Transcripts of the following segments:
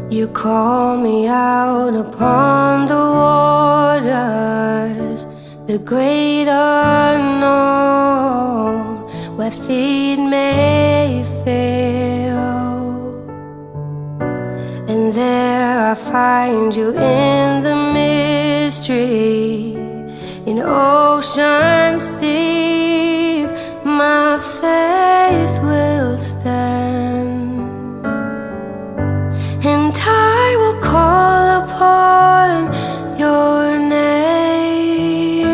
You call me out upon the waters, the great unknown, where feet may fail. And there I find you in the mystery, in oceans deep. My faith will stand, and I will call upon your name,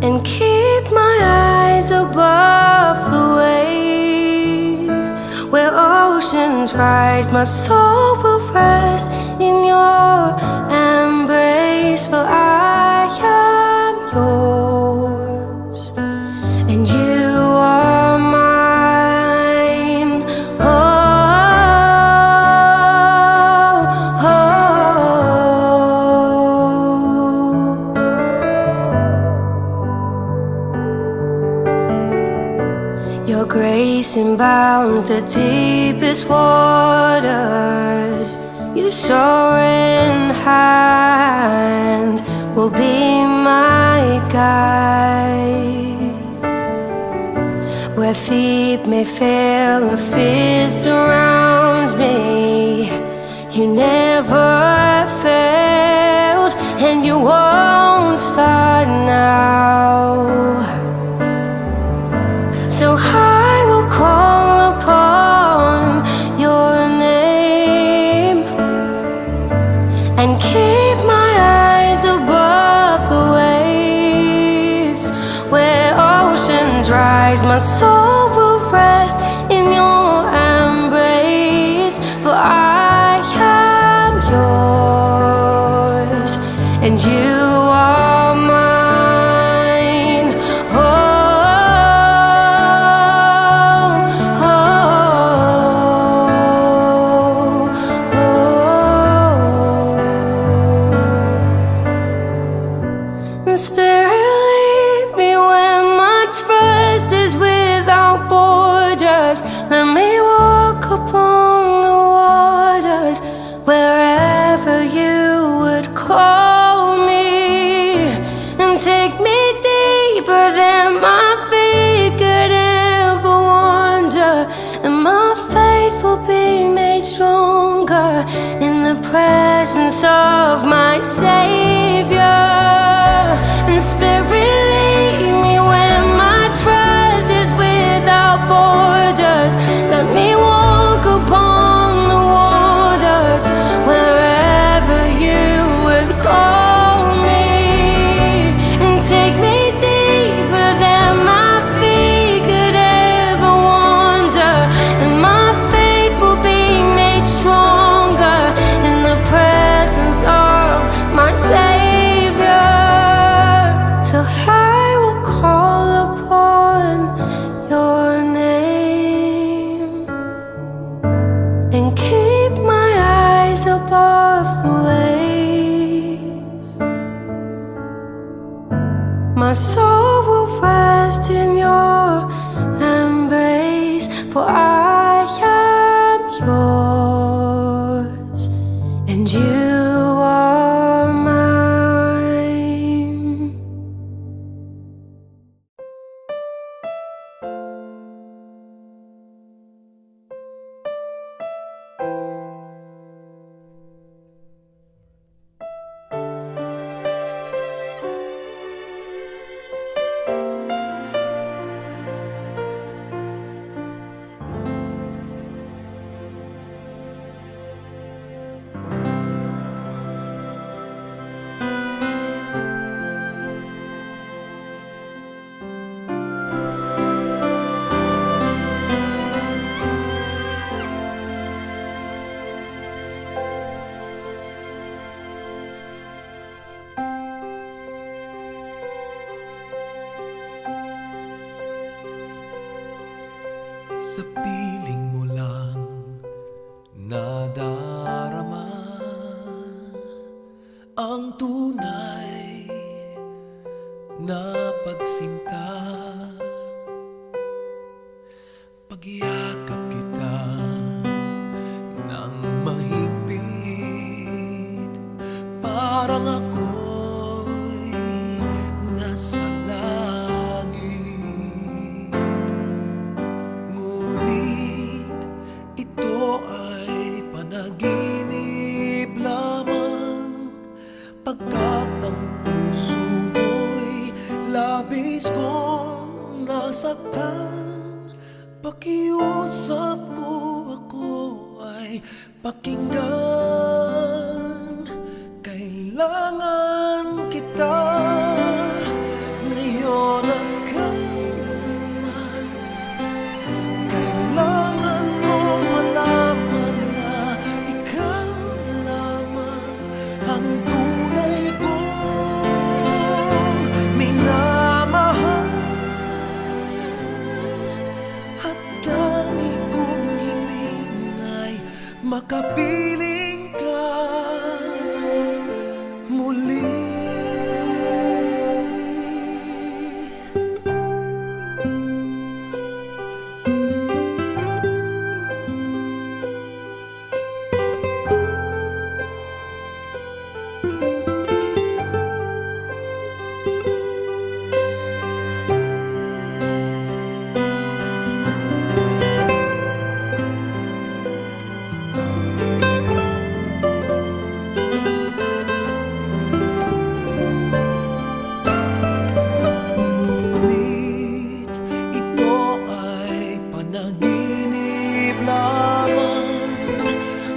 and keep my eyes above the waves. Where oceans rise, my soul will rest in your embrace. For I am yours, and you are mine. Oh, oh, oh. Your grace inbounds the deepest waters. Your soaring hand will be my guide. Where feet may fail and fear surrounds me, you never failed, and you won't start now. So I will call upon your name, and keep my eyes above the waves. Where oceans rise, my soul will rest in your embrace. For I am yours, and you are mine. Oh, oh, oh, oh. And Spirit, lead me where my trust is without borders. Let me walk upon the waters, wherever you would call me, and take me deeper than my feet could ever wander. And my faith will be made stronger in the presence of my Savior. And Spirit, lead me where my trust is without borders. Let me walk upon the waters, wherever you would call me, and take me deeper than my feet could ever wander. And my faith will be made stronger in the presence of my Savior. So I will call upon your name, and keep my eyes above the waves. My soul will rest in your embrace. For I am yours, and you are mine. Sa piling mo lang nadarama ang tunay na pagsinta. Pagyakap kita ng mahirap lang ako'y nasa langit. Ngunit ito ay panaginip lamang, pagkat ang puso mo'y labis kong nasaktan. Pakiusap ko, ako ay pakinggan. Kailangan kita ngayon at kailanman. Kailangan mong malaman na ikaw lamang ang tunay kong minamahal. At tangi kong hiling ay makapiling ka muli. Ngunit ito ay panaginip lamang,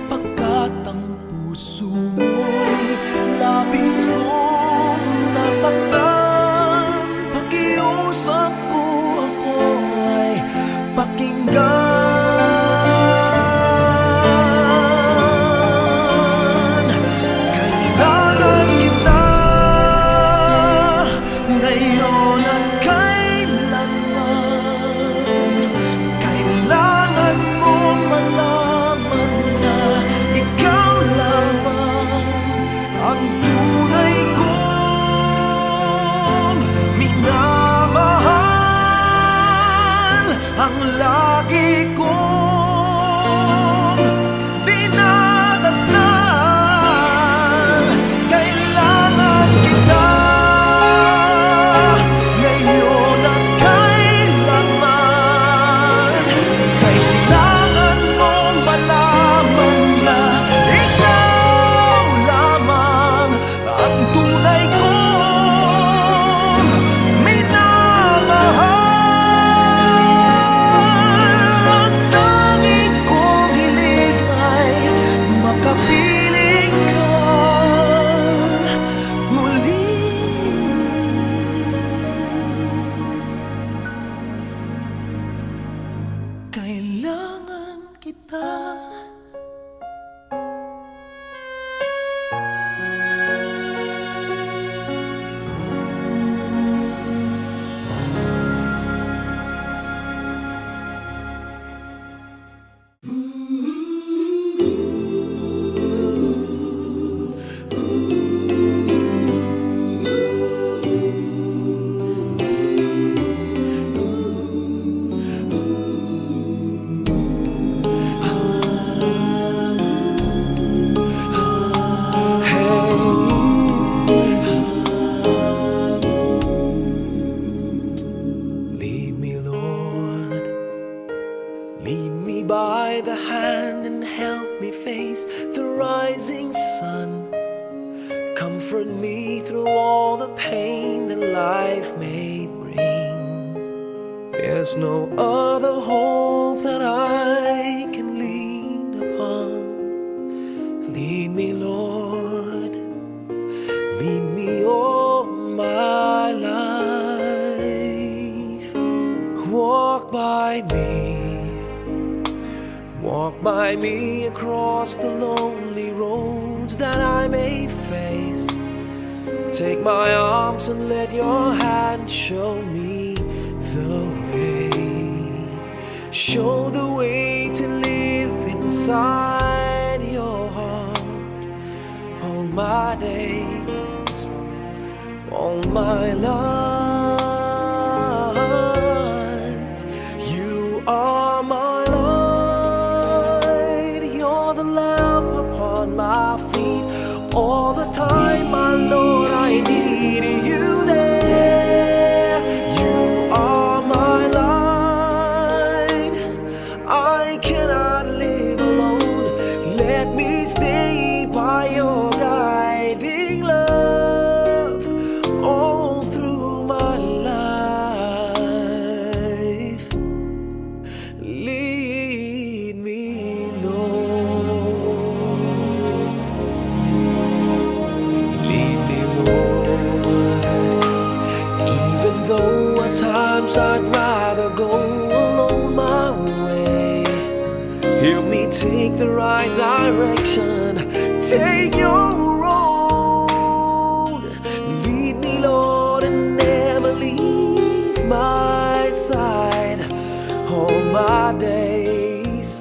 pagkat ang puso mo'y labis kong nasaktan. Pakiusap ko, ako ay pakinggan. Kailangan kita ngayon at kailanman. Kailangan mong malaman na ikaw lamang ang tunay kong minamahal. Ang lagi kong dinadasal. Kailangan kita ngayon at kailanman. Kailangan mong malaman na ikaw lamang ang tunay kong minamahal. Ang tangi kong hiling ay makapiling ka muli. Kailangan kita. Lead me, Lord. Lead me by the hand and help me face the rising sun. Comfort me through all the pain that life may bring. There's no other hope that I can lean upon. Lead me, Lord. Lead me all my life. Walk by me across the lonely roads that I may face. Take my arms and let your hand show me the way. Show the way to live inside your heart all my days, all my life. You are my light, you're the lamp upon my feet. All the time my my direction. Take your road, lead me, Lord, and never leave my side. All my days,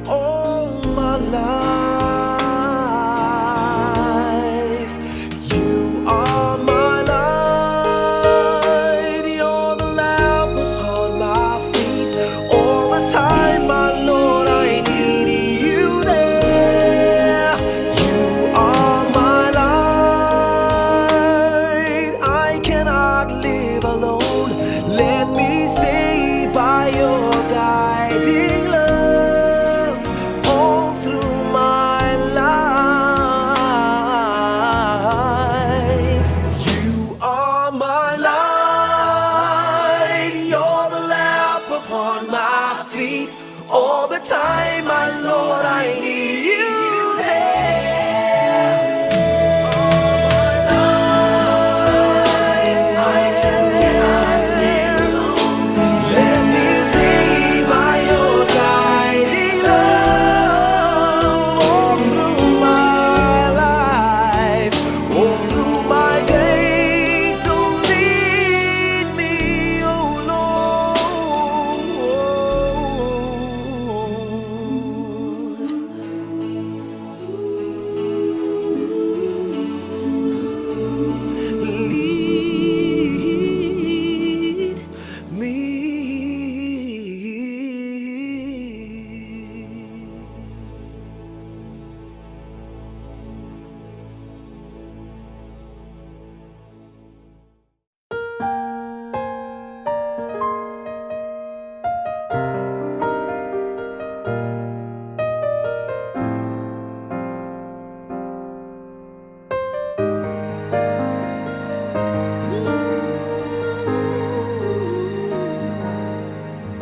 all my life, you are my light. You're the lamp upon my feet. All the time, my Lord, I need you there. You are my light. I cannot live alone. Let me stay by your guiding love all through my life. You are my light. You're the lamp upon my feet. All the time, my Lord, I need you there. I just cannot live alone. Let me stay by your guiding love all through my life, all through my days. So lead me, oh Lord. Lead me.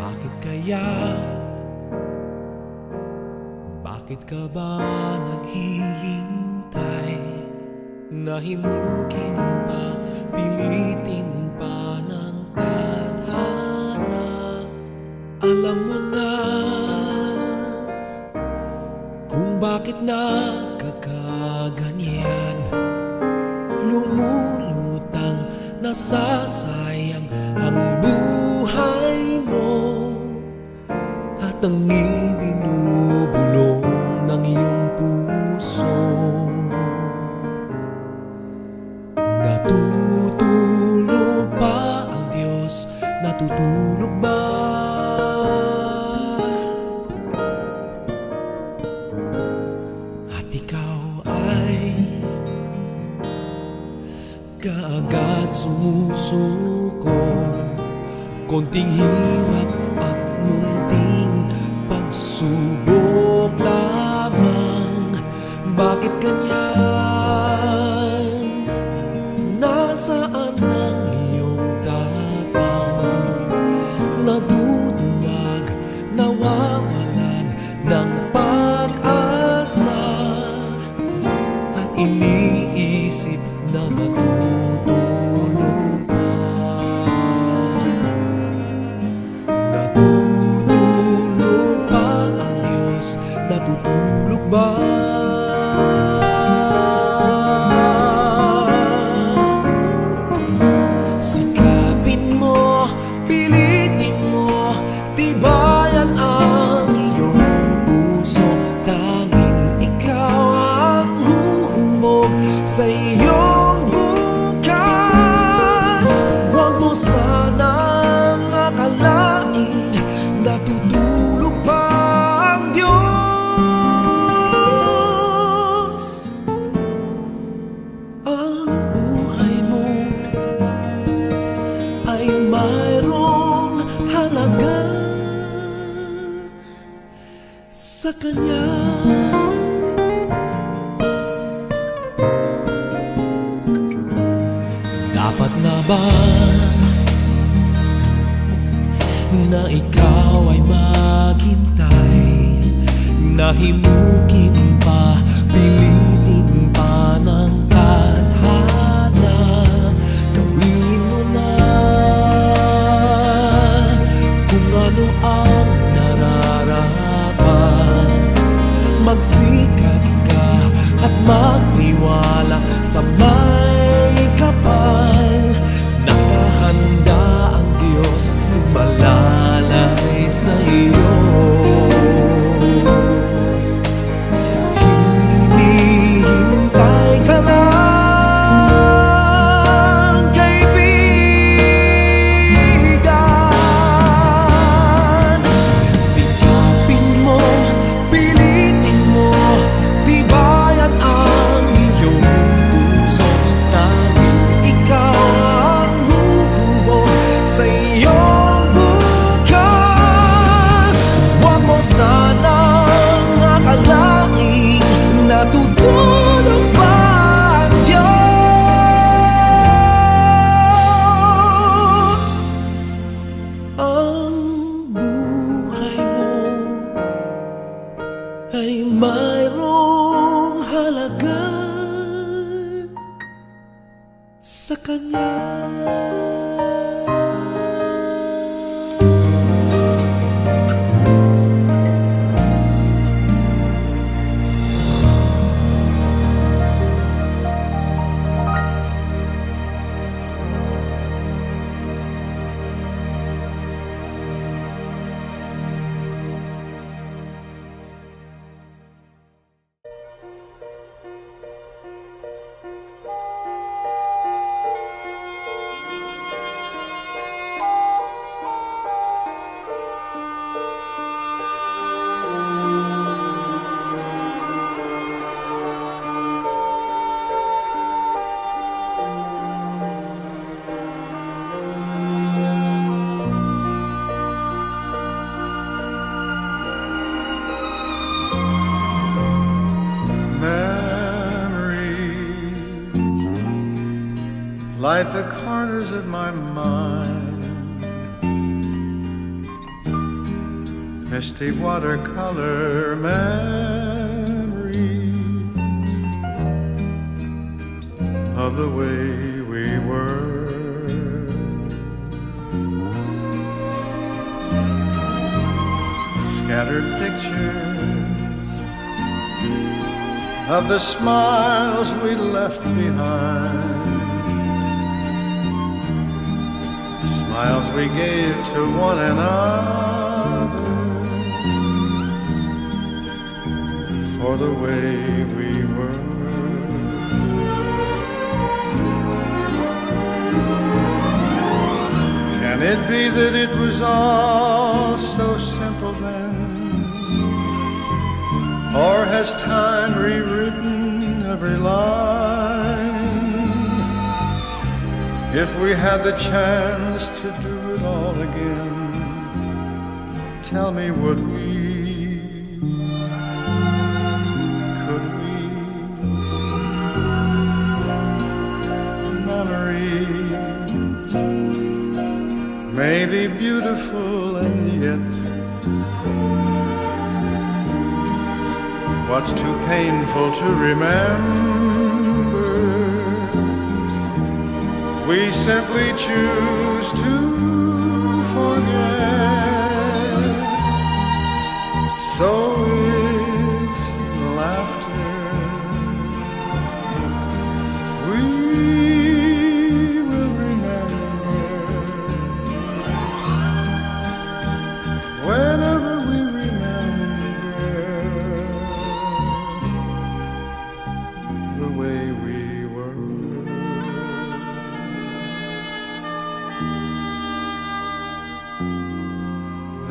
Bakit kaya? Bakit ka ba naghihintay? Nahimukin pa, pilitin pa ng tadhana. Alam mo na kung bakit nagkakaganyan. Lumulutang nasasayang ang buhay mo, at ang ibinubulong ng iyong puso. Natutulog ba ang Diyos? Natutulog ba? At ikaw ay kaagad sumusuko. Konting hirap at munting pagsubok lamang. Bakit ganyan? Nasaan ang iyong tapang? Naduduwag, nawawalan ng pag-asa, at iniisip na natutulog ka. Natutulog ba ang Diyos? Natutulog ba? Sikapin mo, pilitin mo, tibayan ang iyong puso. Tanging ikaw ang huhumog sa iyong bukas. Huwag mo sanang akalaing natutulog pa ang Diyos. Ang buhay mo ay mayroong halaga sa Kanya. Dapat na ba na ikaw ay maghintay? Nahimukin pa, pilitin pa ng tadhana. Gawin mo na kung ano ang nararapat. magsikap ka at magtiwala sa may kapal. Nakahanda ang Diyos, malalay sa iyo. Hinihintay ka lang, kaibigan. Sikapin mo, pilitin mo, tibayan ang iyong puso. Tanging ikaw ang huhubog sa iyong bukas. Huwag mo sanang akalaing natutulog pa ang Diyos. Ang buhay mo ay mayroong halaga sa Kanya. Light the corners of my mind, misty watercolor memories of the way we were. Scattered pictures of the smiles we left behind, smiles we gave to one another for the way we were. Can it be that it was all so simple then? Or has time rewritten every line? If we had the chance to do it all again, tell me, would we? Could we? Memories may be beautiful, and yet what's too painful to remember, we simply choose to forget. So it's laughter we will remember whenever we remember the way we were.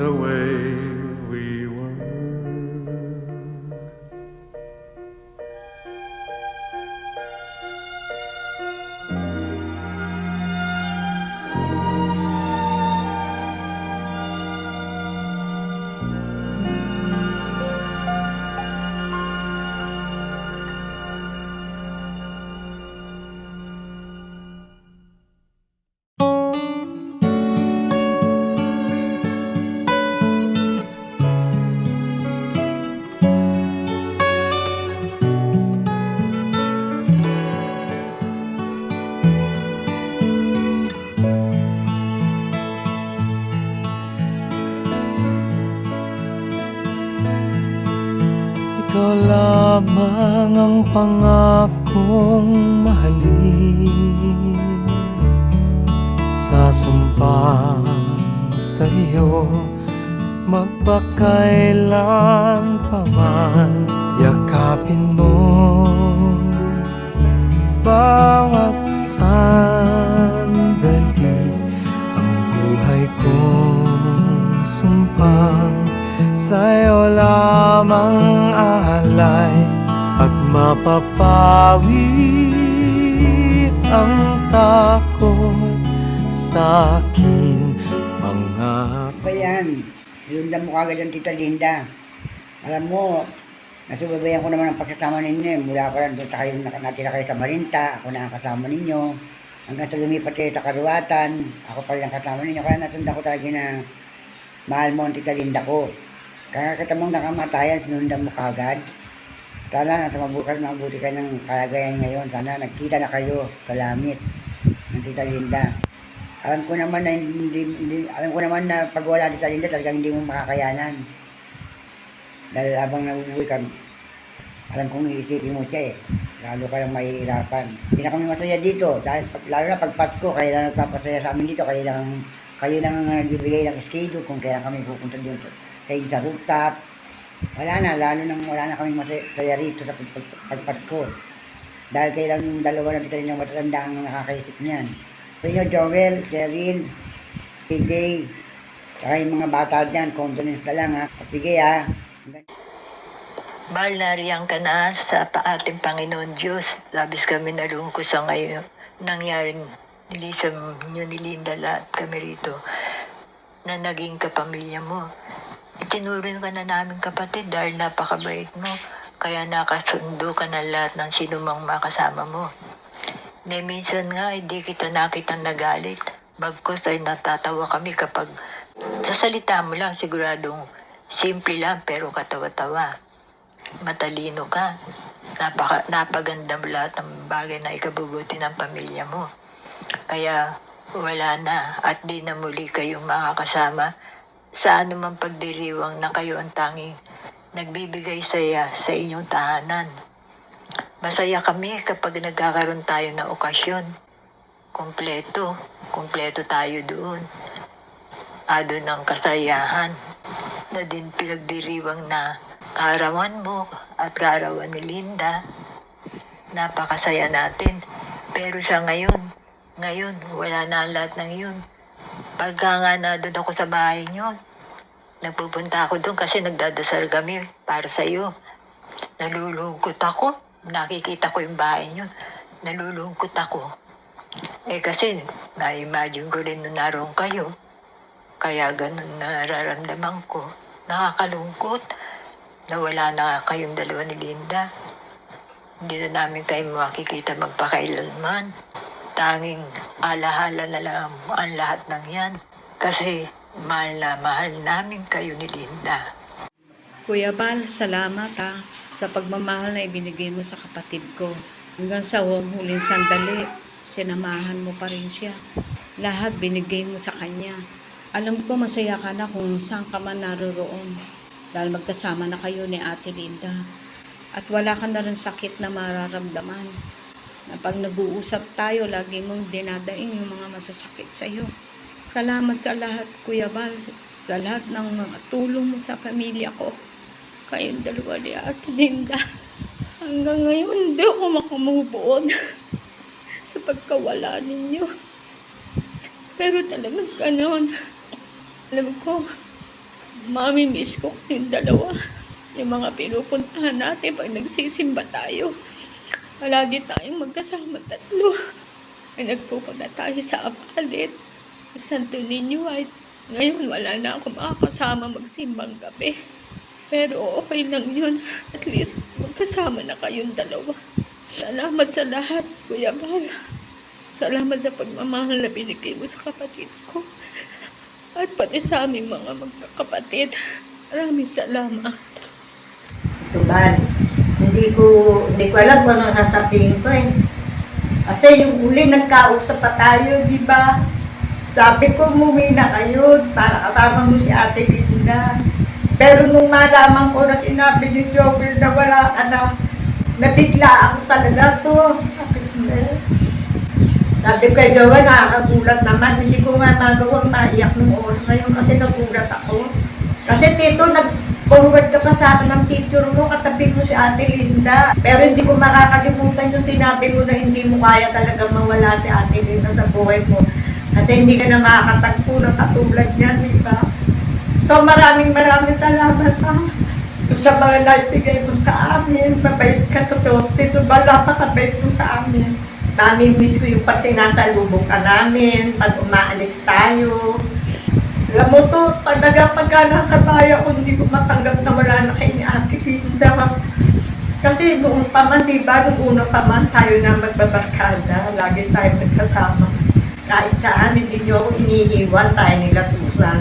The way we were. lamang ang pangakong mahalin. Sasumpang sa iyo magpakailan pa man, yakapin mo bawat sandali. Ang buhay kong sumpang sa'yo lamang alay, at mapapawi ang takot sa'kin mga. Pa yan, sinundan mo kagad ang Tita Linda. Alam mo, nasubabayan ko naman ang pagsasama ninyo. Mula pa lang doon sa kayo natira kayo sa Marinta, ako nakakasama ninyo. Hanggang sa lumipat kayo sa Karuatan, ako pa rin ang kasama ninyo. Kaya nasundan ko talaga na mahal mo ang Tita Linda ko. Kaya katamang nakamatayan, sinundan mo kagad. Sana nasa mabuti ka ng kalagayan ngayon. Sana nagkita na kayo sa langit ng Tita Linda. Alam ko naman na pag wala Tita Linda, talagang hindi mo makakayanan. Dahil habang nabubuhay ka, alam kong iisipin mo siya eh. Lalo ka lang mahihirapan. Hindi na kami masaya dito. Dahil lalo na pag Pasko, kayo lang nagpapasaya sa amin dito. Kayo lang ang nagbibigay ng schedule kung kailan kami pupunta doon sa rooftop. Wala na, lalo nang wala na kami masaya rito sa pagpasko. Dahil kayo lang yung dalawa na Tita Linda matatanda ang nakakaisip niyan. Sa inyo, Joel, Cheryl, PJ, saka yung mga bata dyan, condolence na lang ha. Sige ha. Mahal na riyan ka na sa ating Panginoon Diyos. Labis kami nalungkot sa ngayon nangyari ni Lisa nyo, ni Linda, lahat kami rito na naging kapamilya mo. Itinuring ka na namin kapatid dahil napakabait mo. Kaya nakasundo ka na lahat ng sinumang makasama mo. Na minsan nga, hindi kita nakitang nagalit. Bagkus ay natatawa kami kapag sa salita mo lang, siguradong simple lang pero katawa-tawa. Matalino ka. Napaganda mo lahat ng bagay na ikabubuti ng pamilya mo. Kaya wala na at di na muli kayong makakasama sa anumang pagdiriwang na kayo ang tanging nagbibigay saya sa inyong tahanan. Masaya kami kapag nagkakaroon tayo ng okasyon. Kompleto tayo doon. Ado ng kasayahan na din pinagdiriwang na kaarawan mo at kaarawan ni Linda. Napakasaya natin. Pero sa ngayon wala na ang lahat ng yun. Pagka nga na doon ako sa bahay nyo, nagpupunta ako doon kasi nagdadasal kami para sa iyo. Nalulungkot ako. Nakikita ko yung bahay nyo. Nalulungkot ako. Kasi na-imagine ko rin na naroon kayo. Kaya ganun nararamdaman ko. Nakakalungkot na wala na kayong dalawa ni Linda. Hindi na namin kayo makikita magpakailanman. Tanging alahala na lang ang lahat ng yan. Kasi mahal na mahal namin kayo ni Linda. Kuya Bal, salamat sa pagmamahal na ibinigay mo sa kapatid ko. Hanggang sa huling sandali, sinamahan mo pa rin siya. Lahat binigay mo sa kanya. Alam ko masaya ka na kung saan ka man naroroon. Dahil magkasama na kayo ni Ate Linda. At wala ka na rin sakit na mararamdaman. Na pag nag-uusap tayo, lagi mong dinadaing yung mga masasakit sa iyo. Salamat sa lahat, Kuya Bal. Sa lahat ng mga tulong mo sa pamilya ko. Kayong dalawa ni Ate Linda. Hanggang ngayon, hindi ako makamove sa pagkawala ninyo. Pero talagang ganon. Alam ko, mami-miss ko yung dalawa. Yung mga pinupuntahan natin pag nagsisimba tayo. Palagi tayong magkasama tatlo. Ay nagpupunta tayo sa Apalit, Santo Niño ay ngayon wala na ako makakasama magsimbang gabi. Pero okay lang yun. At least magkasama na kayong dalawa. Salamat sa lahat, Kuya Bal. Salamat sa pagmamahal na binigay mo sa kapatid ko. At pati sa aming mga magkakapatid. Maraming salamat. Ito Bal, hindi ko alam kung ano sasabihin ko eh. Kasi yung uli nagkausap pa tayo, di ba? Sabi ko umuwi na kayo para kasama mo si Ate Linda. Pero nung malaman ko na sinabi ni Joel na wala ka na, nabigla ako talaga to. Sabi ko kay Joel, nakakagulat naman. Hindi ko nga magawang maiyak nung oras ngayon kasi nagulat ako. Kasi tito, nag-forward ka pa sa akin ng picture mo, katabi mo si Ate Linda. Pero hindi ko makakalimutan yung sinabi mo na hindi mo kaya talaga mawala si Ate Linda sa buhay mo. Kasi hindi ka na makakatagpo na katulad niya, di ba? So maraming salamat ha. Sa mga naibigay mo sa amin. Mabait ka totoo. Tito ba, napakabait mo sa amin. Nami-miss ko yung pag sinasalubong ka namin, pag umaalis tayo. Alam mo to, pagka nasa bayan ko, hindi ko matanggap na wala na kay ni Ate Linda. Kasi noong pa man, diba, noong una pa man, tayo na magbabarkada. Lagi tayo magkasama. Kahit saan, hindi nyo ako iniiwan, tayo nila Susan.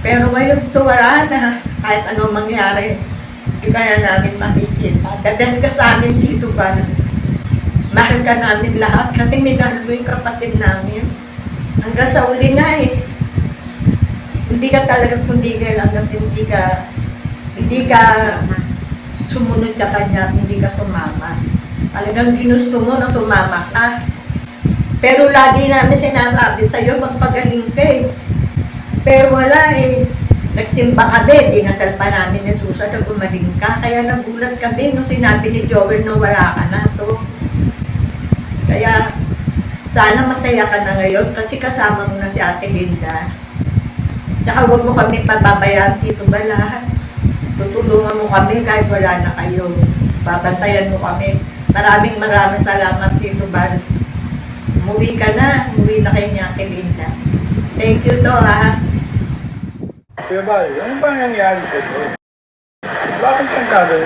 Pero ngayon to, wala na. Kahit ano mangyari, hindi kaya namin makikita. The best ka sa amin, Tito Bal. Mahal ka namin lahat kasi minahal mo yung kapatid namin. Hanggang sa uli nga eh. Hindi ka talaga tumigil hanggang hindi ka sumunod sa kanya, hindi ka sumama. Talagang ginusto mo na sumama ka. Pero lagi namin sinasabi sa'yo, magpagaling ka eh. Pero wala eh. Nagsimba kami, dinasal pa namin ni Susan na gumaling ka. Kaya nagulat kami nung sinabi ni Joel na wala ka na to. Kaya sana masaya ka na ngayon kasi kasama mo na si Ate Linda. Tsaka huwag mo kami pababayaan, Tito ba lahat. Tutulungan mo kami kahit wala na kayo. Babantayan mo kami. Maraming salamat, Tito Bal. Umuwi ka na. Umuwi na kayo ni Ate Linda. Thank you to ha. Kuya Bal, ano ba nangyari ko to? Bakit ang sabi?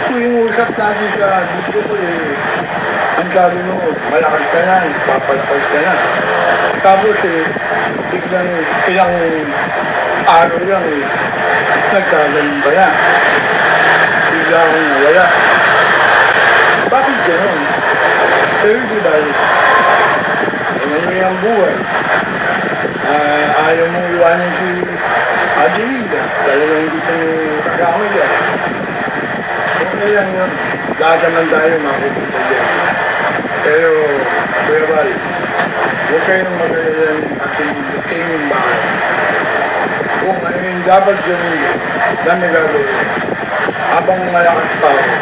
Kung yung usap natin sa dito ko eh, ang sabi mo, malakas ka na, papalakas ka na. Tapos eh, biglang ilang araw lang eh, nagkagaling ba na? Bigla akong nawala. Bakit gano'n? Pero di ba, ano yung buhay? Ayaw mong iwanan si Ate Linda. Talagang hindi ko kasama dyan. Okay lang yun. Lahat naman tayo mapupunta dyan. Pero, Kuya Bal, huwag kayong mag-alala ng Ate Linda sa inyong bahay. Kung ano yung dapat gawin yun, dami gagawin. Habang malakas pa ako,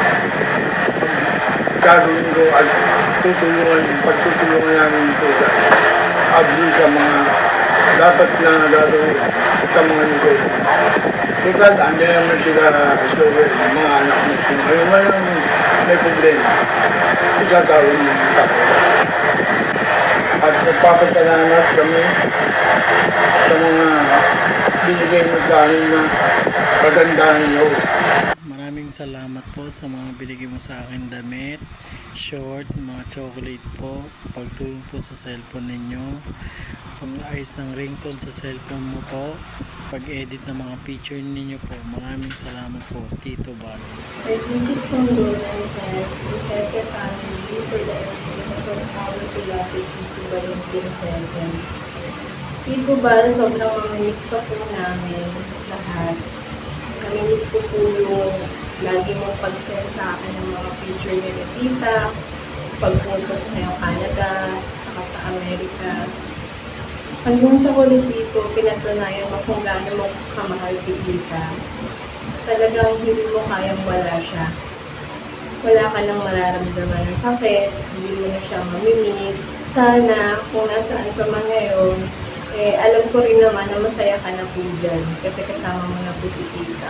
gagawin ko at pagtutulungan namin ito abdi sa mga dapat na gagawin sa mga negosyo. Total, andyan naman sila mga anak mo. Kung ayaw man lang may problema, isatawin niya ng tao. At nagpapasalamat kami sa mga binigay mo sa amin na kagandahan niyo. Maraming salamat po sa mga binigay mo sa akin damit, short, mga chocolate po, pagtulong po sa cellphone ninyo, pang-ayos ng ringtone sa cellphone mo po, pag-edit ng mga picture ninyo po. Maraming salamat po, Tito Bal. Our deepest condolences to Cesar family for the loss of our beloved Tito Bal and Prinsesa. Tito Bal, sobrang mamimiss ka po namin lahat. Namimiss ko po yung lagi mong pag-send sa akin ng mga picture ni Tita, pagpunta ko ngayong Canada, saka sa Amerika. Hanggang sa huli dito, pinatunayan mo kung gaano mo kamahal si Tita. Talagang hindi mo kayang wala siya. Wala ka nang mararamdaman ng sakit, hindi mo na siya mamimiss. Sana, kung nasaan ka man ngayon, alam ko rin naman na masaya ka na po dyan kasi kasama mo na po si Tita.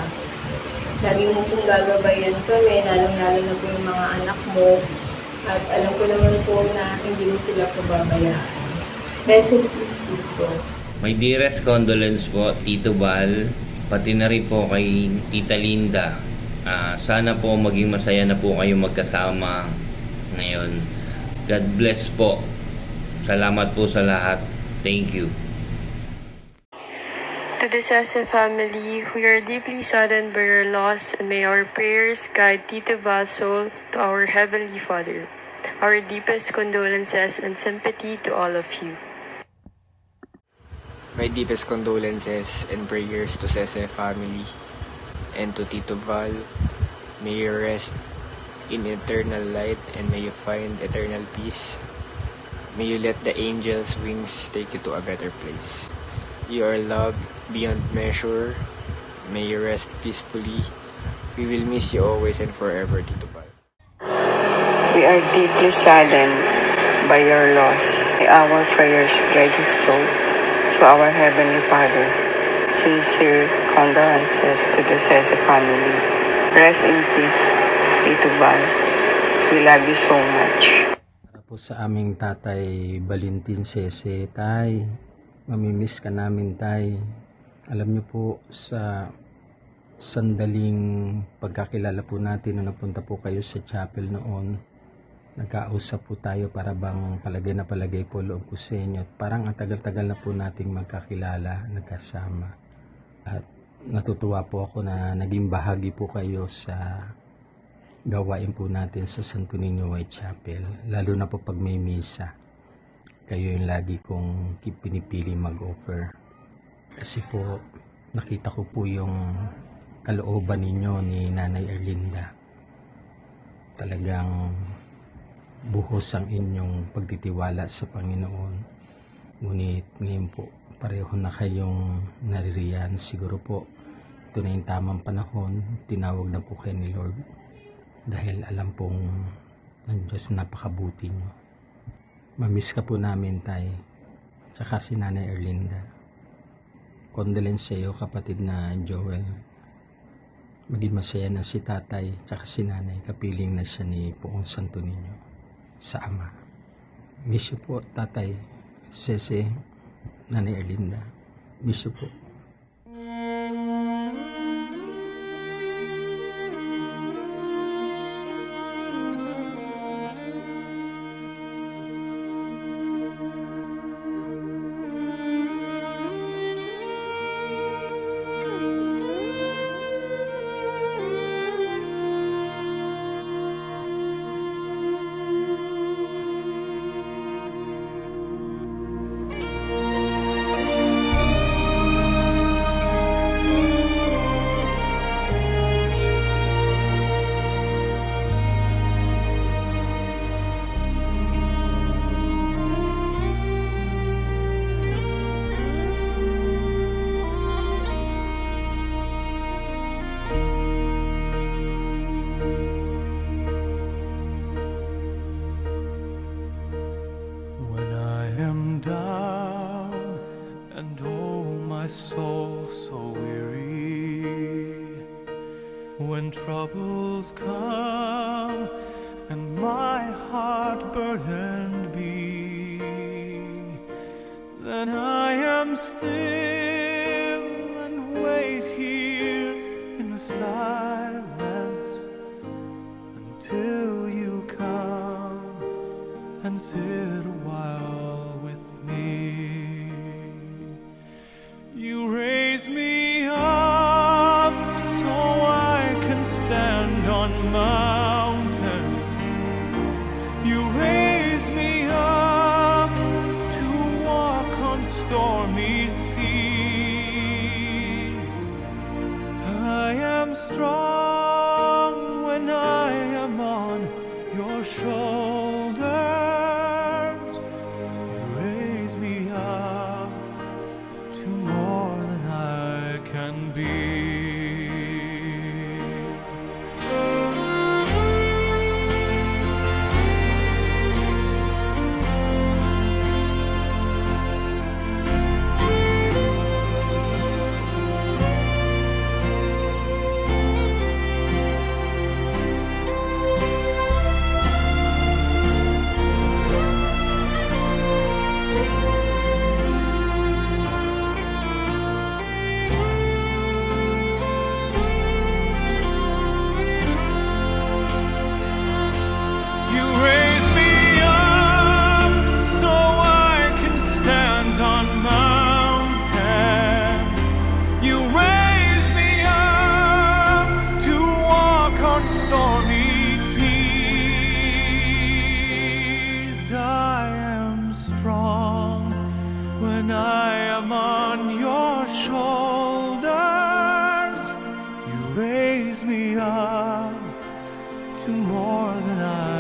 Lagi mo pong gagabayan kami, lalong-lalo na po yung mga anak mo. At alam ko naman po na hindi mo sila pababayaan. Rest in peace, Tito. My dearest condolence po, Tito Bal, pati na rin po kay Tita Linda. Sana po maging masaya na po kayo magkasama ngayon. God bless po. Salamat po sa lahat. Thank you. To the Sese family, we are deeply saddened by your loss, and may our prayers guide Tito Bal's soul to our Heavenly Father. Our deepest condolences and sympathy to all of you. My deepest condolences and prayers to Sese family. and to Tito Val. May you rest in eternal light and may you find eternal peace. May you let the angels' wings take you to a better place. You are loved beyond measure. May you rest peacefully. We will miss you always and forever, Tito Val. We are deeply saddened by your loss. May our prayers guide his soul to our Heavenly Father. Sincere condolences to the Sese family. Rest in peace, Tito Val. We love you so much. Para po sa aming tatay Valentin Sese, tay, mamimiss ka namin, tay. Alam niyo po, sa sandaling pagkakilala po natin nung napunta po kayo sa chapel noon, nagkausap po tayo para bang palagay na palagay po loob ko sa inyo. Parang ang tagal-tagal na po nating magkakilala, nagkasama. At natutuwa po ako na naging bahagi po kayo sa gawain po natin sa Santo Niño Whitechapel. Lalo na po pag may misa. Kayo yung lagi kong pinipili mag-offer. Kasi po nakita ko po yung kalooban ninyo ni Nanay Erlinda. Talagang buhos ang inyong pagtitiwala sa Panginoon. Ngunit ngayon po, pareho na kayong naririyan. Siguro po, ito na yung tamang panahon. Tinawag na po kayo ni Lord. Dahil alam pong ng Diyos napakabuti nyo. Mamiss ka po namin, tay. Tsaka si Nanay Erlinda. Condolence sa iyo, kapatid na Joel. Maging masaya na si tatay tsaka si nanay. Kapiling na siya ni Poong Santo Niño sa Ama. Miss you po, tatay Sese, Nanay Erlinda. Miss you po. Down and oh my soul so weary, when troubles come and my heart burdened be, then I am still and wait here in the silence until you come and sit a while with me. You raise me up so I can stand on mountains. You raise me up to walk on stormy seas. I am strong when I am on your shoulders. You raise me up to more than I can be. more than I